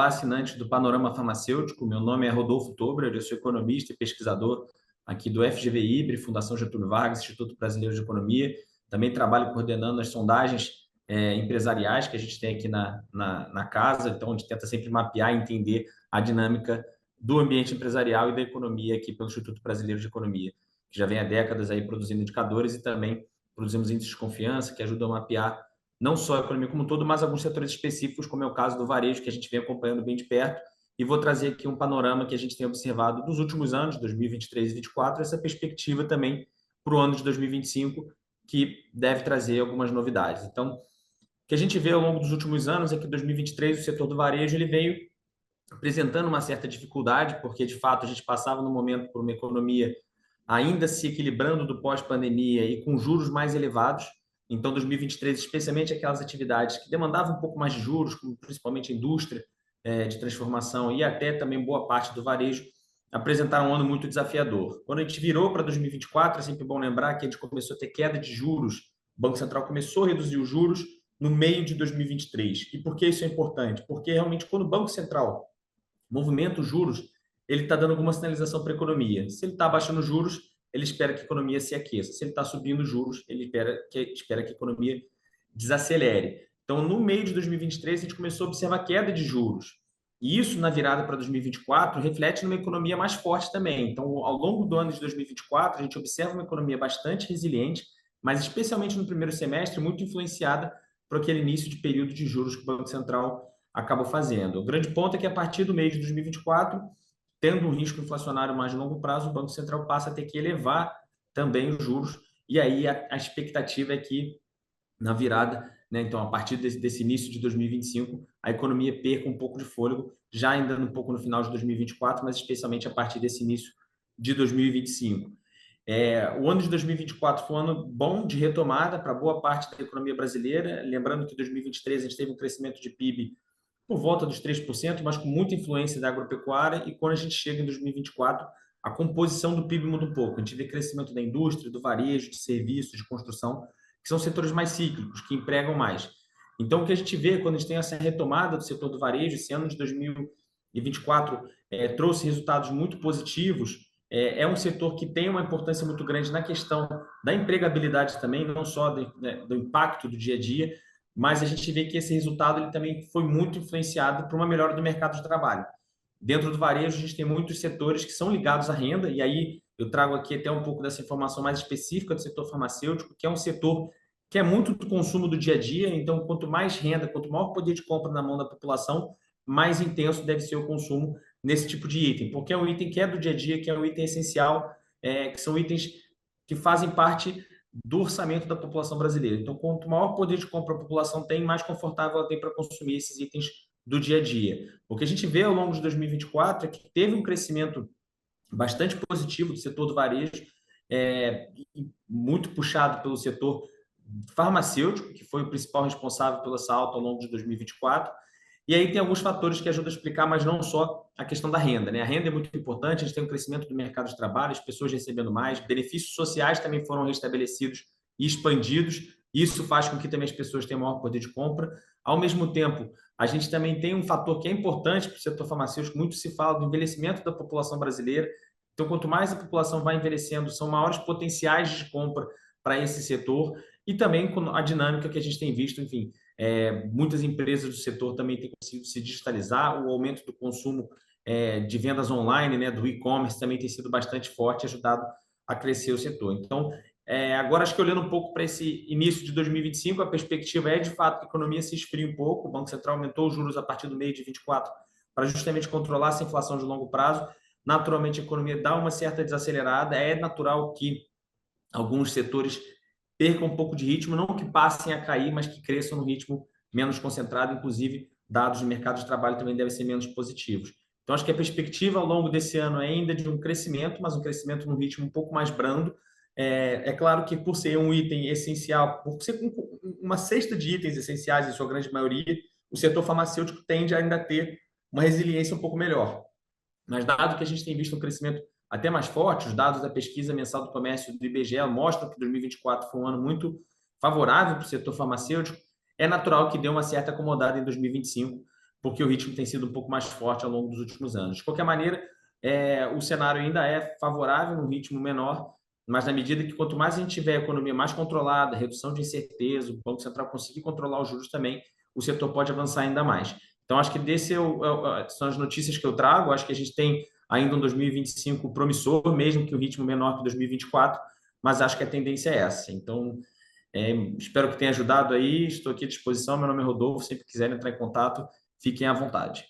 Olá, assinantes do Panorama Farmacêutico. Meu nome é Rodolfo Tobler, eu sou economista e pesquisador aqui do FGV IBRE, Fundação Getúlio Vargas, Instituto Brasileiro de Economia. Também trabalho coordenando as sondagens empresariais que a gente tem aqui na casa, então a gente tenta sempre mapear e entender a dinâmica do ambiente empresarial e da economia aqui pelo Instituto Brasileiro de Economia, que já vem há décadas aí produzindo indicadores e também produzimos índices de confiança que ajudam a mapear não só a economia como um todo, mas alguns setores específicos, como é o caso do varejo, que a gente vem acompanhando bem de perto. E vou trazer aqui um panorama que a gente tem observado dos últimos anos, 2023 e 2024, essa perspectiva também para o ano de 2025, que deve trazer algumas novidades. Então, o que a gente vê ao longo dos últimos anos é que em 2023 o setor do varejo ele veio apresentando uma certa dificuldade, porque de fato a gente passava no momento por uma economia ainda se equilibrando do pós-pandemia e com juros mais elevados. Então, 2023, especialmente aquelas atividades que demandavam um pouco mais de juros, como principalmente a indústria de transformação e até também boa parte do varejo, apresentaram um ano muito desafiador. Quando a gente virou para 2024, é sempre bom lembrar que a gente começou a ter queda de juros. O Banco Central começou a reduzir os juros no meio de 2023. E por que isso é importante? Porque realmente quando o Banco Central movimenta os juros, ele está dando alguma sinalização para a economia. Se ele está baixando os juros, ele espera que a economia se aqueça. Se ele está subindo os juros, ele espera que a economia desacelere. Então, no meio de 2023, a gente começou a observar queda de juros. E isso, na virada para 2024, reflete numa economia mais forte também. Então, ao longo do ano de 2024, a gente observa uma economia bastante resiliente, mas especialmente no primeiro semestre, muito influenciada por aquele início de período de juros que o Banco Central acabou fazendo. O grande ponto é que, a partir do mês de 2024, tendo um risco inflacionário mais de longo prazo, o Banco Central passa a ter que elevar também os juros, e aí a expectativa é que, na virada, né, então, a partir desse início de 2025, a economia perca um pouco de fôlego, já ainda um pouco no final de 2024, mas especialmente a partir desse início de 2025. O ano de 2024 foi um ano bom de retomada para boa parte da economia brasileira, lembrando que em 2023 a gente teve um crescimento de PIB por volta dos 3%, mas com muita influência da agropecuária, e quando a gente chega em 2024, a composição do PIB muda um pouco. A gente vê crescimento da indústria, do varejo, de serviços, de construção, que são setores mais cíclicos, que empregam mais. Então, o que a gente vê quando a gente tem essa retomada do setor do varejo, esse ano de 2024 trouxe resultados muito positivos. É um setor que tem uma importância muito grande na questão da empregabilidade também, não só do impacto do dia a dia, mas a gente vê que esse resultado ele também foi muito influenciado por uma melhora do mercado de trabalho. Dentro do varejo, a gente tem muitos setores que são ligados à renda, e aí eu trago aqui até um pouco dessa informação mais específica do setor farmacêutico, que é um setor que é muito do consumo do dia a dia. Então, quanto mais renda, quanto maior poder de compra na mão da população, mais intenso deve ser o consumo nesse tipo de item, porque é um item que é do dia a dia, que é um item essencial, que são itens que fazem parte do orçamento da população brasileira. Então, quanto maior poder de compra a população tem, mais confortável ela tem para consumir esses itens do dia a dia. O que a gente vê ao longo de 2024 é que teve um crescimento bastante positivo do setor do varejo, muito puxado pelo setor farmacêutico, que foi o principal responsável pela essa alta ao longo de 2024. E aí tem alguns fatores que ajudam a explicar, mas não só a questão da renda, né? A renda é muito importante, a gente tem um crescimento do mercado de trabalho, as pessoas recebendo mais, benefícios sociais também foram restabelecidos e expandidos. Isso faz com que também as pessoas tenham maior poder de compra. Ao mesmo tempo, a gente também tem um fator que é importante para o setor farmacêutico, muito se fala do envelhecimento da população brasileira. Então, quanto mais a população vai envelhecendo, são maiores potenciais de compra para esse setor, e também com a dinâmica que a gente tem visto, enfim, muitas empresas do setor também têm conseguido se digitalizar, o aumento do consumo de vendas online, né, do e-commerce também tem sido bastante forte, ajudado a crescer o setor. Então, agora acho que olhando um pouco para esse início de 2025, a perspectiva é de fato que a economia se esfrie um pouco, o Banco Central aumentou os juros a partir do meio de 24 para justamente controlar essa inflação de longo prazo. Naturalmente, a economia dá uma certa desacelerada, é natural que alguns setores percam um pouco de ritmo, não que passem a cair, mas que cresçam no ritmo menos concentrado, inclusive dados de mercado de trabalho também devem ser menos positivos. Então, acho que a perspectiva ao longo desse ano é ainda de um crescimento, mas um crescimento num ritmo um pouco mais brando. Claro que por ser um item essencial, por ser uma cesta de itens essenciais, em sua grande maioria, o setor farmacêutico tende a ainda ter uma resiliência um pouco melhor. Mas dado que a gente tem visto um crescimento até mais forte, os dados da pesquisa mensal do comércio do IBGE mostram que 2024 foi um ano muito favorável para o setor farmacêutico, é natural que dê uma certa acomodada em 2025, porque o ritmo tem sido um pouco mais forte ao longo dos últimos anos. De qualquer maneira, o cenário ainda é favorável, um ritmo menor, mas na medida que quanto mais a gente tiver a economia mais controlada, redução de incerteza, o Banco Central conseguir controlar os juros também, o setor pode avançar ainda mais. Então, acho que são as notícias que eu trago. Acho que a gente tem ainda um 2025 promissor, mesmo que o ritmo menor que 2024, mas acho que a tendência é essa. Então, espero que tenha ajudado aí. Estou aqui à disposição. Meu nome é Rodolfo. Sempre quiserem entrar em contato, fiquem à vontade.